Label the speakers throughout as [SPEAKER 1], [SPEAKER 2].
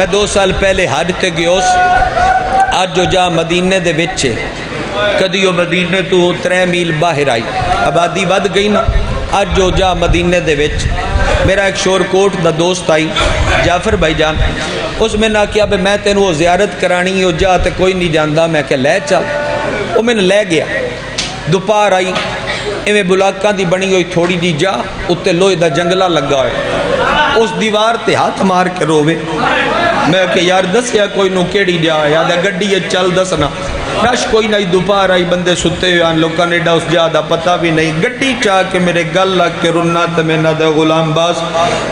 [SPEAKER 1] میں 2 سال پہلے حج تے گیوس اج جو جا مدینے دے وچے کدی وہ مدینے تو 3 میل باہر آئی آبادی ود گئی نا اج جو جا مدینے دے وچ میرا ایک شور کوٹ دا دوست آئی جعفر بھائی جان اس میں نہ کیا میں تینوں وہ زیارت کرانی ہو جا تے کوئی نہیں جاندا میں کہ لے چل وہ میں نے لے گیا دوپہر آئی ایویں بلاکاں دی بنی ہوئی تھوڑی جی جا اتنے لوہے دا جنگلہ لگا ہوئے اس دیوار تے ہاتھ مار کے روے میں کہ یار دسیا کوئی نو کیڑی جا یا دا گڈی چل دسنا رش کوئی نہیں دوپہر آئی بندے ستے ہوئے آن لوکاں نے ڈا اس جا دا پتہ بھی نہیں گڈی چاہ کے میرے گل لگ کے رنا تے میں نہ دا غلام باس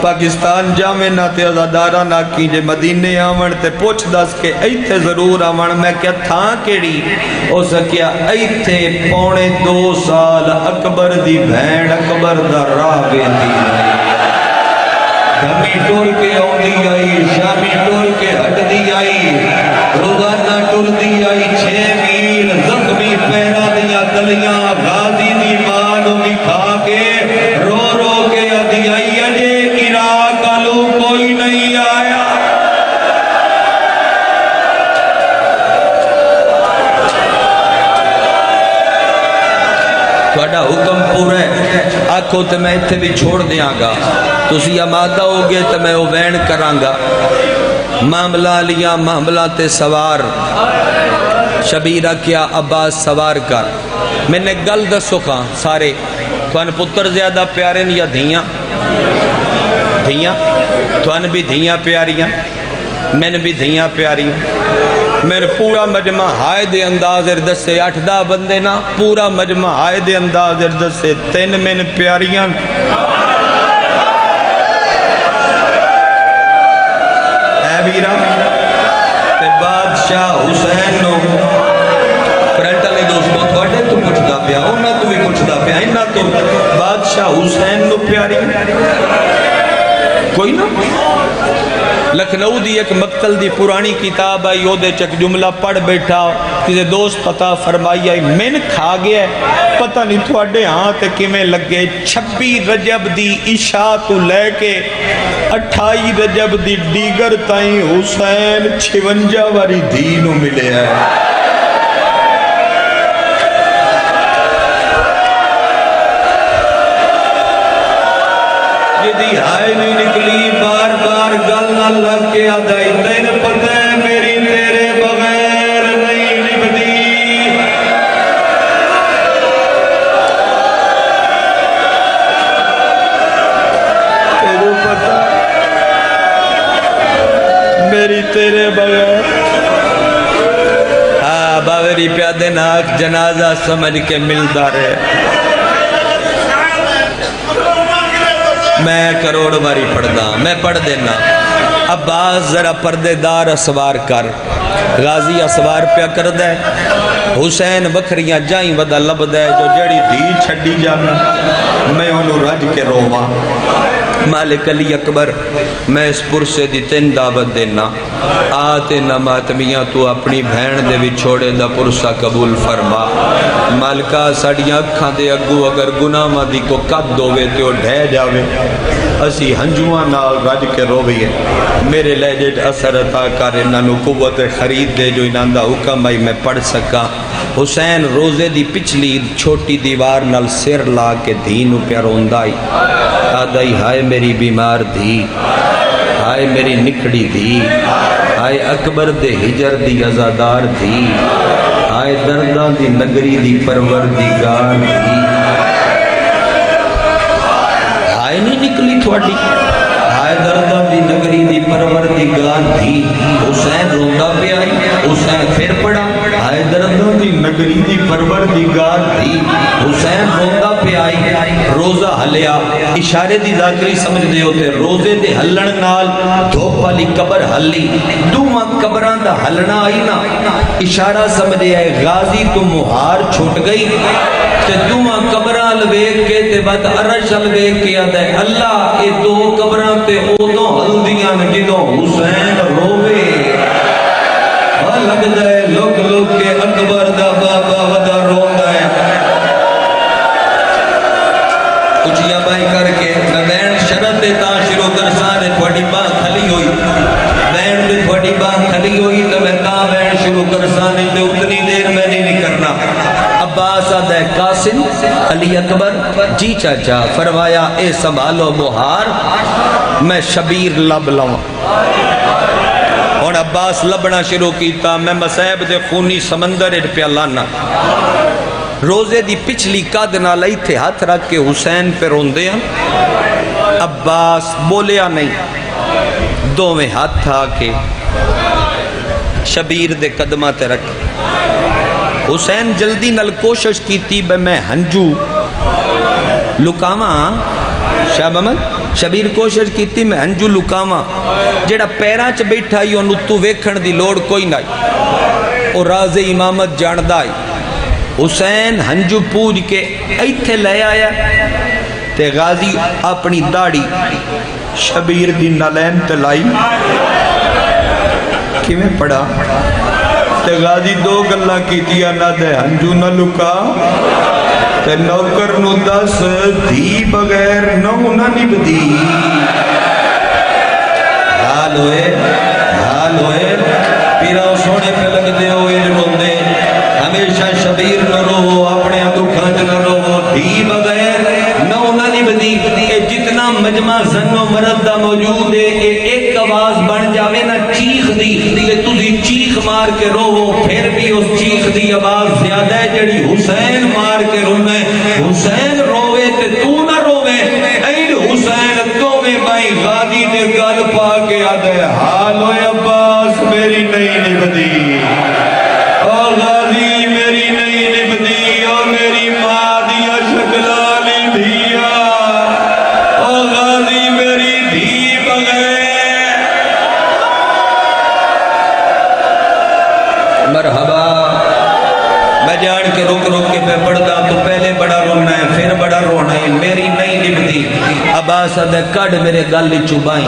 [SPEAKER 1] پاکستان جا میں نہ تے ازادارہ نہ کیجے مدینے آمن تے پوچھ دس کے ایتھے ضرور آمن میں کیا تھا کیڑی او سکیا ایتھے 2.5 سال اکبر دی بھین اکبر دا راہ گیندی دھمی ٹول کے آؤں آئی شامی ٹول کے ہٹ دی آئی روزانہ ٹول دی آئی 6 میل زخمی پیرا دیا گلیاں غازی دی مانو بھی کھا کے رو رو کے ادھی آئی اجے عراق آلو کوئی نہیں آیا تھوڑا حکم پورا ہے آکھو تے میں اتھے بھی چھوڑ دیاں گا تسی آمادہ ہو گئے تو میں وہ وین کرانگا معاملہ لیا معاملہ تے سوار شبیرہ کیا عباس سوار کر میں نے گل دسو کھاں سارے توان پتر زیادہ پیارے یا دھیاں دھیاں توان بھی دھیاں پیاریاں میں نے بھی دھیاں پیاریاں میرے پورا مجمع ہائے دے انداز اردس سے 8-10 بندے نا پورا مجمع ہائے دے انداز اردس سے 3 میں نے پیاریاں تے بادشاہ حسین نو پرنٹلے دوستوں تھوڑے تو پوچھدا پیا انہاں تو بھی پوچھدا پیا انہاں تو بادشاہ حسین نو پیاری کوئی نہ لکھنؤ دی ایک مقتل دی پرانی کتاب آئی او دے چک جملہ پڑھ بیٹھا کسی دوست پتہ فرمائی آئی میں نے کھا گیا ہے پتہ نہیں تھوڑے ہاں تے کمیں لگے 26 رجب دی عشاء تو لے کے 28 رجب دی دیگر تائیں حسین 56 واری دینوں ملے ہیں یہ دی ہائے نہیں نکلی بار بار گل نہ لگ کے آدھائی تین پتہ ہے میری تیرے بغیر نہیں نبدی تیرے پتہ میری تیرے بغیر ہاں باوری پیادے ناک جنازہ سمجھ کے ملدا رہے میں کروڑ باری پڑھدا میں پڑھ دینا عباس ذرا پردے دار اسوار کر غازی اسوار پیا کر دے حسین وکھریاں جائیں ودا لب دے جو جڑی دھی چھڑی جانا میں انہوں رج کے رواں مالک علی اکبر میں اس پرسے دی 3 دعوت دینا آتے نہ ماتمیاں تو اپنی بھین دے بھی چھوڑے دا پرسا قبول فرما مالکہ ساڑیاں اکھاں دے اگو اگر گناہ مادی کو قد دووے تے وہ ڈھے جاوے اسی ہنجواں نال رج کے رویے میرے لہجے اثر عطا کر انہوں قوت خرید دے جو انہوں دا حکم آئی میں پڑھ سکا حسین روزے دی پچھلی چھوٹی دیوار نال سر لا کے دینوں پہ روندائی آدھائی ہائے میری بیمار دھی ہائے میری نکڑی دھی ہائے اکبر دے ہجر دی ازادار دھی ہائے درداں دی نگری دی پروردگار دھی ہائے نہیں نکلی تھوڑی ہائے درداں دی نگری دی پروردگار دھی حسین روندا پہ آئی حسین پھر پڑا ہائے درداں دی نگری دی پروردگار دھی حسین روندا پہ آئی روزہ ہلیا اشارے دی ذاکری سمجھ دے ہوتے روزے دے ہلن نال دھوپ والی قبر ہلی دوما قبران دا ہلنا آئی نا اشارہ سمجھ دے آئے غازی تو مہار چھوٹ گئی تے دوما قبران لویک کے تے بعد عرش لویک کے آدھے اللہ اے 2 قبران تے اودوں ہلدیاں جدوں حسین روے لگ جائے لوگ لوگ کے اکبر دا بابا ودا روندا ہے اچھیا بائی کر کے میں بین شرط تا شروع کر سارے تھوڑی بات کھلی ہوئی بین دے قاسم علی اکبر جی چاچا فرمایا اے سنبھالو بہار میں شبیر لب لوں اور عباس لبنا شروع کیتا میں مصیب دے خونی سمندر پہ لانا روزے دی پچھلی قد نال ایتھے ہاتھ رکھ کے حسین پہ روندے ہیں عباس بولیا نہیں دوویں ہاتھ آ کے شبیر دے قدمہ تے رکھ حسین جلدی نال کوشش کیتی بے میں ہنجو لکاواں شاہ محمد شبیر کوشش کیتی میں ہنجو لکاواں جڑا پیراں چ بیٹھا ہی اونوں تو ویکھن دی لوڑ کوئی نہیں او راز امامت جاندا ہے حسین ہنجو پوج کے ایتھے لے آیا تے غازی اپنی داڑھی شبیر دی نالین تے لائی کیویں پڑھا تے غازی دو گلاں کیتیاں نہ دے ہنجو نہ لکا تے نوکر نو دس دھی بغیر نو نہ نبدی حال ہوئے پیرا سونے پہ لگ دے ہوئے روندے ہمیشہ شبیر نہ رو اپنے دکھاں نہ رو دھی بغیر نو نہ نبدی جتنا مجمع زن و مرد دا موجود ہے ایک آواز بن جاوے نا چیخ دی تُسی چیخ مار کے رو پھر بھی اس چیخ دی آواز زیادہ ہے جڑی حسین مار کے رونے حسین روے تے تو نہ روے این حسین تو میں بھائی غازی دے گل پا کے آدھے حال ہوئے عباس میری نہیں نبدی اور غازی میری نہیں نبدی اور میری ماں دیا شکلالی دیا اور غازی میری دھی بغیر مرحبا میں جان کے رک کے پہ پڑھتا تو پہلے بڑا رونا ہے پھر بڑا رونا ہے میری نہیں نبدی عباس ادھے کڑ میرے گل چوبائیں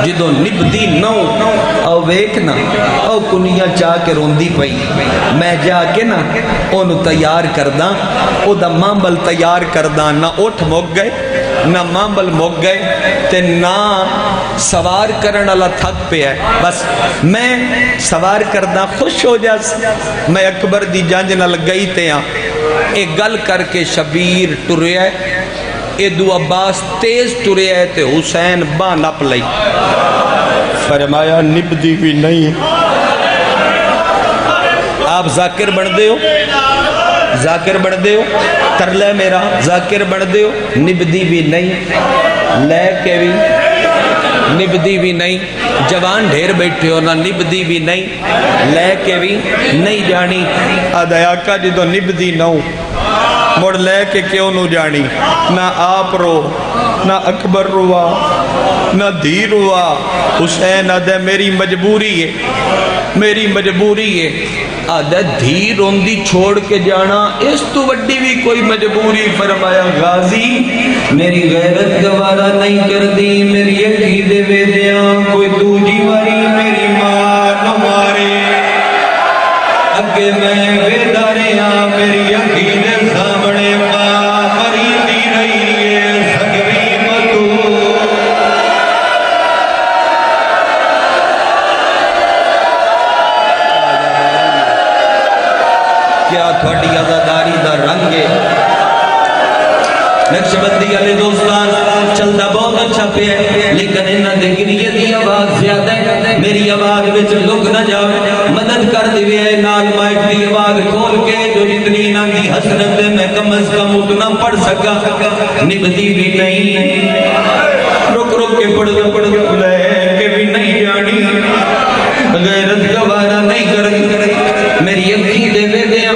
[SPEAKER 1] جدو نبدی نو او ویکنا او کنیاں چاہ کے روندی پئی میں جا کے نا انہوں تیار کرداں او دا مامبل تیار کرداں نہ اٹھ مک گئے نہ مامبل مک گئے تے نہ سوار کرن اللہ تھک پہ ہے بس میں سوار کرداں خوش ہو جاس میں اکبر دی جانج نہ لگئی تے ہاں ایک گل کر کے شبیر ٹرے ہے ادو عباس تیز ٹرے ہے تے حسین باں نپ لئی فرمایا نبدی بھی نہیں آپ ذاکر بن دے ہو ذاکر بن دے ہو ترلے میرا ذاکر بن دے ہو نبدی بھی نہیں لے کے بھی نبدی بھی نہیں جوان ڈھیر بیٹھے ہو نہ نبدی بھی نہیں لے کے بھی نہیں جانی آدھے آقا جی تو نبدی نہ ہو مڑ لے کے کیوں نو جانی نہ آپ رو نہ اکبر روا نہ دھی روا حسین آدھے میری مجبوری ہے میری مجبوری ہے آدھے دھی روندی چھوڑ کے جانا اس تو وڈی بھی کوئی مجبوری فرمایا غازی میری غیرت گوارا نہیں کر دی میری عقیدے وے دیاں کوئی دوجی واری میری ماں نہ مارے اگے میں ویدارے ہاں میری عقیدے سامنے ماں مریدی رہی ہے سگوی مدو کیا تھوڑی عزاداری دا رنگ ہے نقش بندی علی دوستان چلتا بہت اچھا پہ ہے لیکن انہاں دے گریے دی آواز زیادہ ہے میری آواز وچ لک نہ جاؤ مدد کر دیوے نال مائک دی آواز کھول کے جو جتنی انہاں دی حسرت ہے میں کم از کم اتنا پڑھ سکا نبدی بھی نہیں رک کے پڑھ لے کے بھی نہیں جانی غیرت گوارا نہیں کر میری عقیدے دے دیا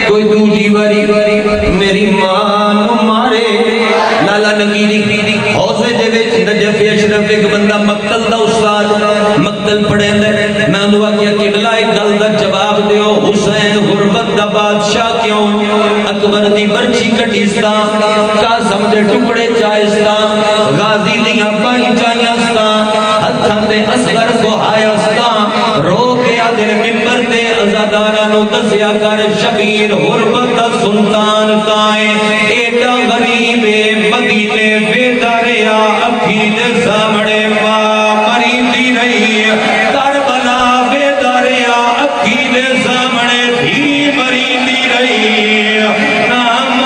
[SPEAKER 1] کوئی دوجی واری میری ماں نو مارے لالا نگیری حوصلے دے وچ نجف اشرف ایک بندہ مقتل دا استاد مقتل پڑھے دے میں انہوں آگیا کہ لائے گل دا جواب دیو حسین غربت دا بادشاہ کیوں اکبر دی برچی کٹیستا قاسم دے ٹکڑے چاہستا غازی دیاں بائی چاہیستا ہتھاں دے اصغر کو آیستا رو کے آدھر ممبر دے ازادارہ نو دسیا کر شبیر غربت دا سلطان تائیں ایڈا غریب مدینے بیداریا اکھینے سامنے ماں مریدی رہی کربلا بیداریا اکھینے سامنے بھی مریدی رہی نام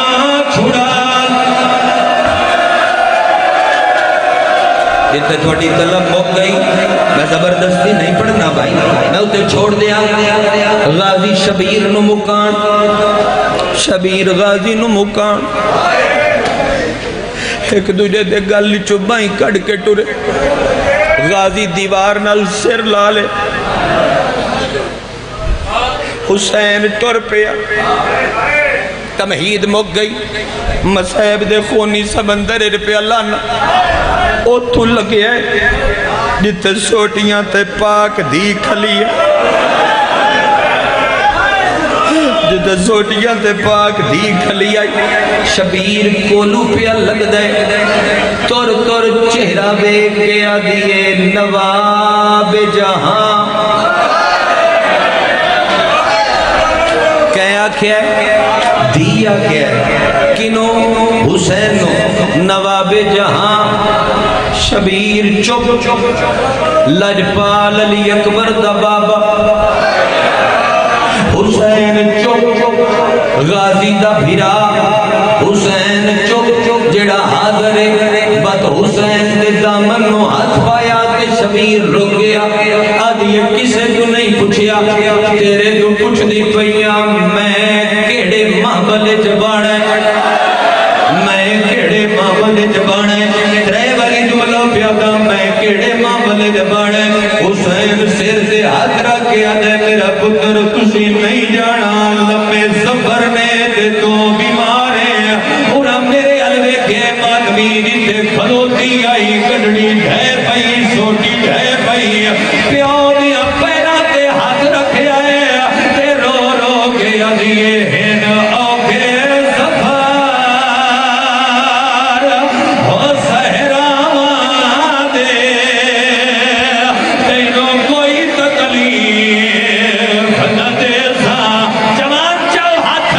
[SPEAKER 1] جتے تھوڑی طلب مک گئی میں زبردستی نہیں پڑھنا بھائی میں اسے چھوڑ دیا غازی شبیر نو مکان شبیر غازی نو مکان ایک دوجہ دے گل چوبائیں کڑ کے ٹورے غازی دیوار نال سر لالے حسین ٹر پیا تمہید مک گئی مسیب دے خونی سمندر رپیا لانا او تو لگے ہے جتے سوٹیاں تے پاک دی کھلی ہے جتے سوٹیاں تے پاک دی کھلی ہے شبیر کولو پیا لگ دے تر تر چہرہ بے گیا دیئے نواب جہاں کیا کیا دیا کیا کنو حسین نواب جہاں شبیر چپ لجپال علی اکبر دا بابا حسین چپ غازی دا بھیرا حسین چپ جڑا حاضر بات حسین دے دامن نو ہاتھ پایا تے شبیر رک گیا آدھی کسے تو نہیں پوچھیا تیرے تو پوچھ دی پیا میں کیڑے محبل جبانے میں کیڑے محبل جبانے ترے والی جملہ پیادا میں کیڑے محبل جبانے حسین سر دے ہاتھ رکھیا دے میرا پتر تسی نہیں جانا لمبے سفر میں دے تو بیمارے اور میرے علوے کے مادمی جتے کھلوتی آئی گڑڑی ڈھے پئی سوٹی ڈھے پئی پیو دیا پیرا تے ہاتھ رکھیا ہے تے رو رو کے آدھیے ہن آگے سفر ہو سہراواں دے تینوں کوئی تکلیف نہ دے سا جوان چل ہاتھ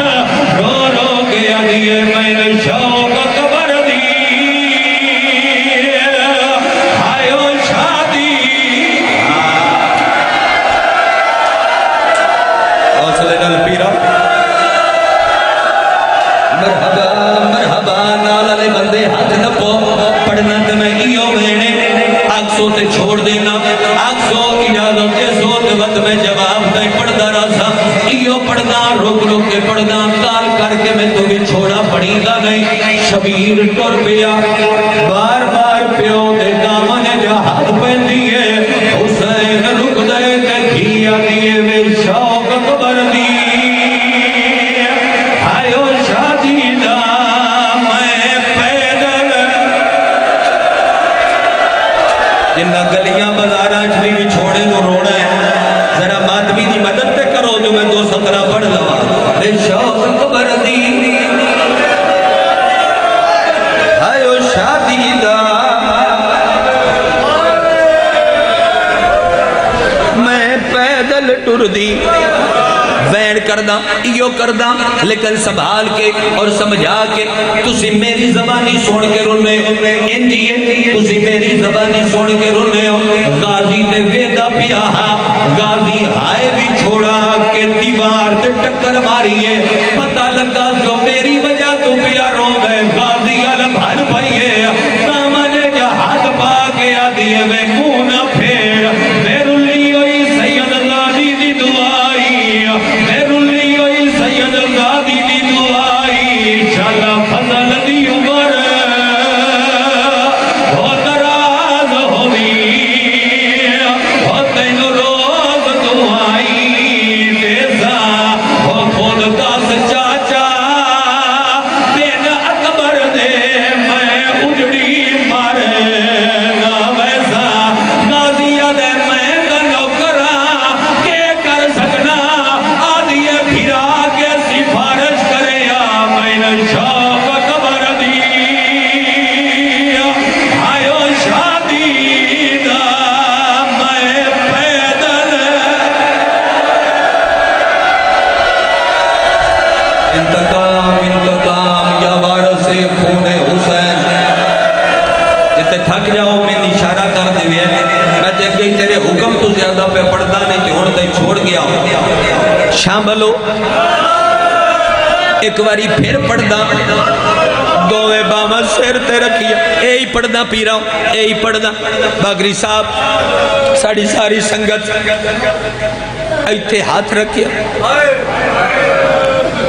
[SPEAKER 1] رو رو کے آدھیے میں نے شوق قبر دی آئیو شادی حوصلے نال پیرا مرحبا مرحبا نالے بندے ہاتھ نپو پڑھنا تے میں ایو وینے آکسو تے چھوڑ دینا آکسو اجازت دے سو تے وقت میں جواب دے پڑھدا رہا ایو پڑھنا رک رک کے پڑھنا کال کر کے میں تو بھی چھوڑا پڑھی گا نہیں شبیر ٹر پیا بار بار پیو دے دامن جا ہاتھ پہندی ہے حسین رک دے تے کھیا دیئے وے شوق قبر دی آئیو شادی دا میں پیدل جنہ گلیاں بازاراں چلی بھی چھوڑے نو رونا ہے ذرا مادمی دی مدد تے کرو جو میں دو سطرہ پڑھ لوا بے شوق قبر دی آئیو شادی دا میں پیدل ٹر دی وین کردہ ایو کردہ لیکن سنبھال کے اور سمجھا کے تسی میری زبانی سون کے رونے انجیے تسی میری زبانی سون کے رونے غازی نے ویدہ پیا غازی آئے بھی چھوڑا کہ دیوار تے ٹکر ماریے پتہ لگا جو میری وجہ تو پیا رو گئے غازی علم ہر پائیے دامن جا ہاتھ پا کے آدھیے میں کونہ پھیر پھر لی ہوئی سید غازی دی دعائی پھر لی ہوئی سید غازی دی دعائی شالا فضل دی عمر بہت راز ہوئی بہت تین روز دعائی دیزا وہ خود داس چاچا دین اکبر دے میں اجڑی مارے نا ویسا غازیہ دے میں گنو کرا کہ کر سکنا آدھیے پھرا کے سفارش کرے یا میں نے شوق قبر دی آئیو شادی دا میں پیدل انتقام انتقام یا وارث خون حسین جتے تھک جاؤ میں اشارہ کر دے میں دیکھ گئی تیرے حکم تو زیادہ پہ پڑھتا نہیں کہ ہون تے چھوڑ گیا شاملو ایک باری پھر پڑھتا دوویں باواں سر تے رکھیا اے ہی پڑھدا پی رہا ہوں اے ہی پڑھدا باگری صاحب ساڑی ساری سنگت ایتھے ہاتھ رکھیا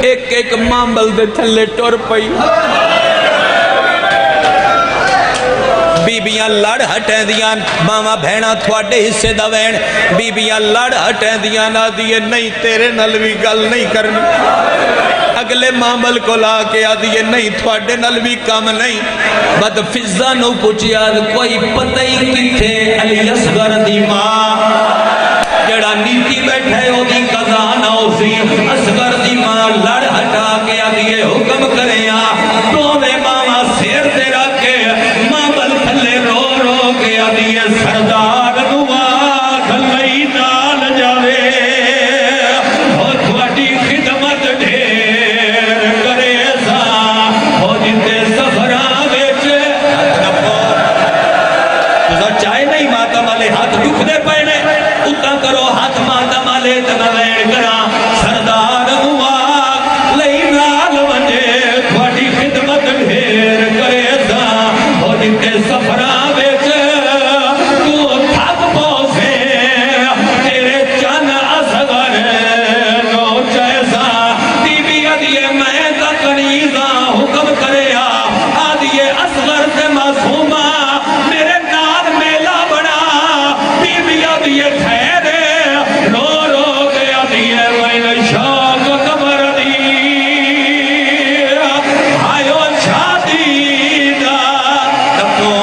[SPEAKER 1] ایک ایک مامل دے تھلے ٹور پئی بیبیاں لڑ ہٹیں دیاں ماما بھینا تھوڑے حصے دا وین بیبیاں لڑ ہٹیں دیاں نہ دیئے نہیں تیرے نلوی گل نہیں کرنی اگلے مامل کو لا کے آدھیے نہیں تھوڑے نلوی کام نہیں بد فضا نو پوچھیا کوئی پتہ ہی کتھے علی اصغر دی ماں جڑا نیتی بیٹھے ہو دی قضا نہ ہو سی اصغر دی ماں لڑ ہٹا کے آدھیے حکم کریں تو میں ماما سیر تیرا کے مامل تھلے رو رو کے آدھیے سردار نوا کھلئی نال جاوے ہو تھوڑی خدمت ڈھیر کرے سا ہو جتے سفران بیچے تو چاہے نہیں ماتا مالے ہاتھ دکھ دے پہنے اتنا کرو ہاتھ ماتا مالے تنا وین کرا سردار ہوا لئی نال ونجے تھوڑی خدمت ڈھیر کرے سا ہو جتے سفران بیچے تو تھک پوسے تیرے چن اصغر نو جیسا ٹی وی آدھیے میں تا کنیزا حکم کرے آدھیے اصغر سے معصومہ میرے نال میلہ بنا ٹی وی آدھیے ٹھہرے رو رو کے آدھیے میں شوق قبر دی آئیو شادی دا تبو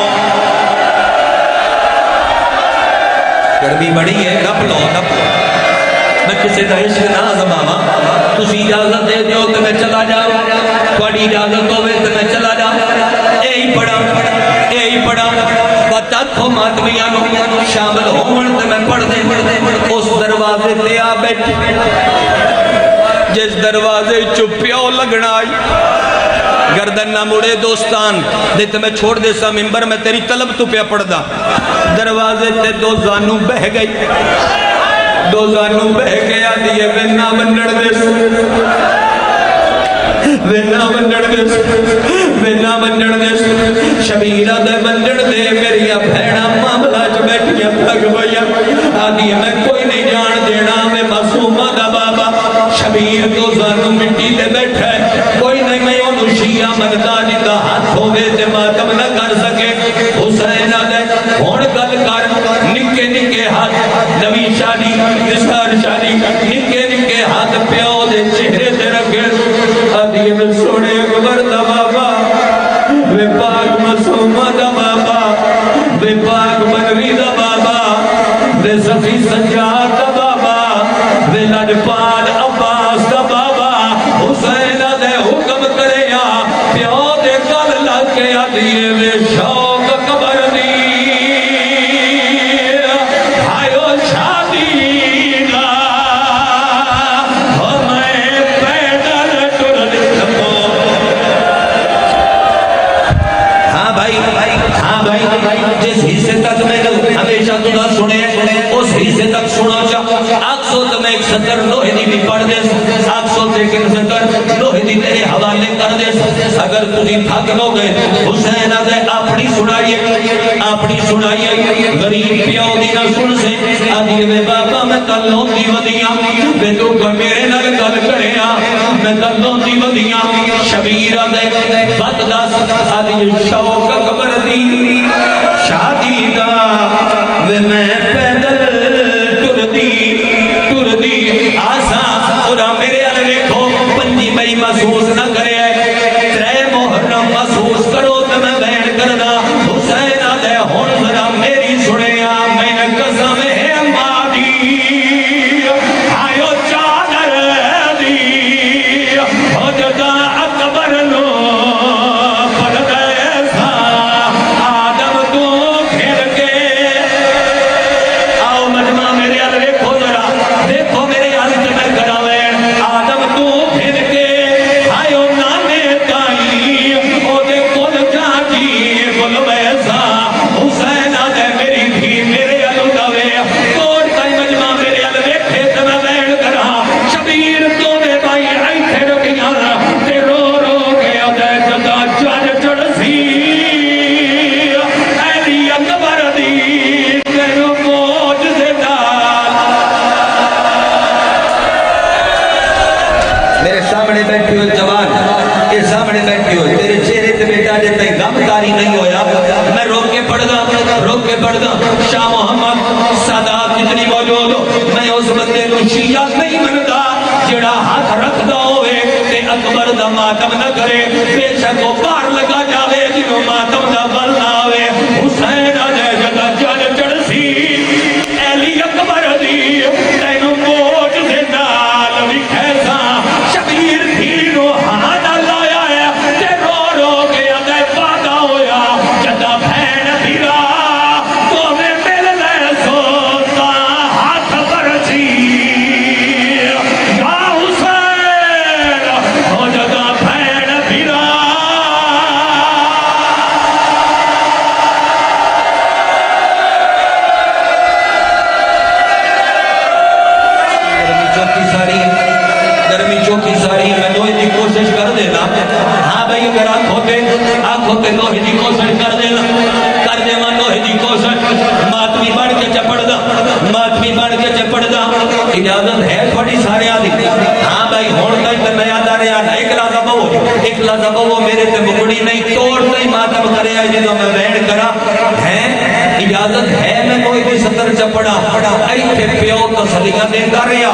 [SPEAKER 1] گرمی بڑی ہے نپ لو میں کسی دا عشق نہ زماما تسی اجازت دے دیو کہ میں چلا جاؤں تھوڑی اجازت ہوئے کہ میں چلا جاؤں اے ہی پڑھا بتات ہو ماتمیاں شامل ہون تے میں پڑھ دے اس دروازے تے آ بیٹھ جس دروازے چپیو لگنا آئی گردن نہ مڑے دوستان دیتے میں چھوڑ دے سا ممبر میں تیری طلب تو پیا پڑھ دا دروازے تے دو زانوں بہ گئی دو زانوں بہ گیا دیئے وینا منڈڑ دے وینا منڈڑ دے شبیرہ دے منڈڑ دے میری بھیڑا معاملہ جو بیٹھیا پھگ بھیا آدھی میں کوئی نہیں جان دینا میں معصومہ دا بابا شبیر تو زانو مٹی دے بیٹھا ہے کوئی نہیں میں انہوں شیعہ منگتا جتا ہاتھ ہوئے تے ماتم نہ کر سکے حسین آدھے ہون گل کر نکے نکے ہاتھ نوی شادی نسار شادی نکے نکے ہاتھ پیو دے چہرے تے رکھے آدھی میں سوڑے اکبر دا بابا وے پاک مسومہ دا بابا وے پاک منوی دا بابا وے صفی سجاد دا بابا وے لجپال عباس دا بابا حسین دے حکم کرے پیو دے کل لگ کے آدھیے وے شوق قبر دی آئیو شادی دا ہمیں پیدل ٹر دکھو ہاں بھائی جس حصے تک میں ہمیشہ تُدھا سنے اس حصے تک سنا چاہ آگ سو تو میں ایک سطر لوہے دی بھی پڑھ دے آگ سو تو ایک سطر لوہے دی تیرے حوالے کر دے اگر تجھے تھک لو گئے حسین آدھے اپنی سنائیے غریب پیاؤ دی نہ سن سے آدھیے میں بابا میں تلوں دی ودیاں میں تو کوئی میرے نل گل کرے میں تلوں دی ودیاں شبیر آدھے بات داس آدھیے شوق قبر دی شادی دا وے میں پیدل ٹر دی آسان اور میرے علیہ کو 5 مئی محسوس نہ کرے 3 محرم محسوس کرو تو میں بین کردہ حسین آدھے ہون ذرا میری سنیا میں نے قسم ہے مادی آئیو چادر دی ہو جدا اکبر نو پڑھ دے سا آدم تو گھر کے بیٹھے ہو جوان یہ سامنے بیٹھے ہو تیرے چہرے تے بیٹا جے تے غمداری نہیں ہویا میں روک کے پڑھ دا شاہ محمد سادات جتنی موجود ہو میں اس بندے کو شیعہ نہیں مندا جڑا ہاتھ رکھ دا ہوئے تے اکبر دا ماتم نہ کرے بے شک وہ پار لگا جاوے جنہوں ماتم دا بل نہ آوے حسین آجے جگہ جل چڑھ سی ایلی اکبر دی تینوں موج دے نال بھی کیسا شبیر دھیرو ہانا لایا ہے تے رو رو کے ادھے پادا ہویا جدہ بھین دھیرا تو میں مل لے سوتا ہاتھ برسی یا حسین ہو جدہ بھین دھیرا گرمی چوکی ساری میں نوہی دی کوشش کر دینا ہاں بھئی اگر آنکھوں پہ نوہی دی کوشش کر دینا نوہی دی کوشش ماتمی بڑھ کے چپڑ دا اجازت ہے تھوڑی سارے آدھی ہاں بھئی ہون تک میں یاد آ رہے آنا ایک لازہ بہو میرے تے مکڑی نہیں توڑ نہیں ماتم کرے آئے جنہوں میں بین کرا ہے اجازت ہے میں کوئی بھی ستر چپڑا ایتھے پیو تسلیاں دے داریا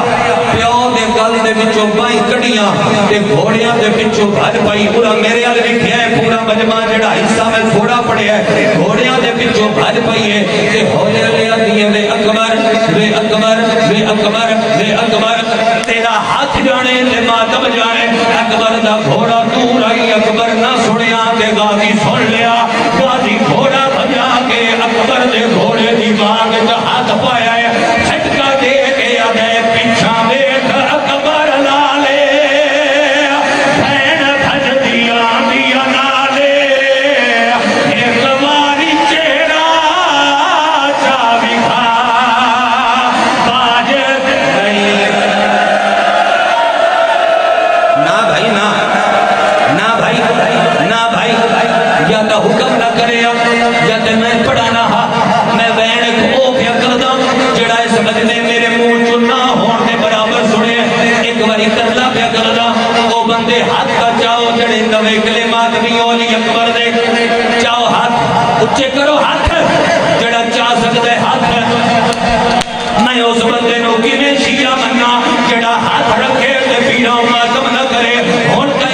[SPEAKER 1] پیو دے گل دے بچوں بائی کڑیاں تے گھوڑیاں دے بچوں بھر پائی پورا میرے آل لکھیا ہے پورا مجمع جڑا حصہ میں تھوڑا پڑے ہے گھوڑیاں دے بچوں بھر پائی ہے تے ہولے لے آدھی ہے وے اکبر تیرا ہاتھ جانے تے ماتم جانے اکبر دا گھوڑا دور آئی اکبر نہ سنیا تے غازی سن لیا غازی گھوڑا بجا کے اکبر دے گھوڑے دی باغ دا ہاتھ پایا ہے چھٹکا دے کے آدھے پیچھا بیٹھ اکبر لالے بھین بھج دیا نالے ایک باری چہرہ چاوی کھا باج گئی نہ بھائی یا تو حکم نہ کرے یا تو میں پڑھانا ہاں میں وین کو پیا کردہ جڑا اس مجدے میرے منہ چننا ہون دے برابر سنے ایک باری کرلا پیا کردہ وہ بندے ہاتھ کا چاہو جڑے نوے کلمات بھی اولی اکبر دے چاہو ہاتھ اچھے کرو ہاتھ جڑا چاہ سکتے ہاتھ میں اس بندے نو کی میں شیعہ مننا جڑا ہاتھ رکھے تے پیرا ماتم نہ کرے ہون کا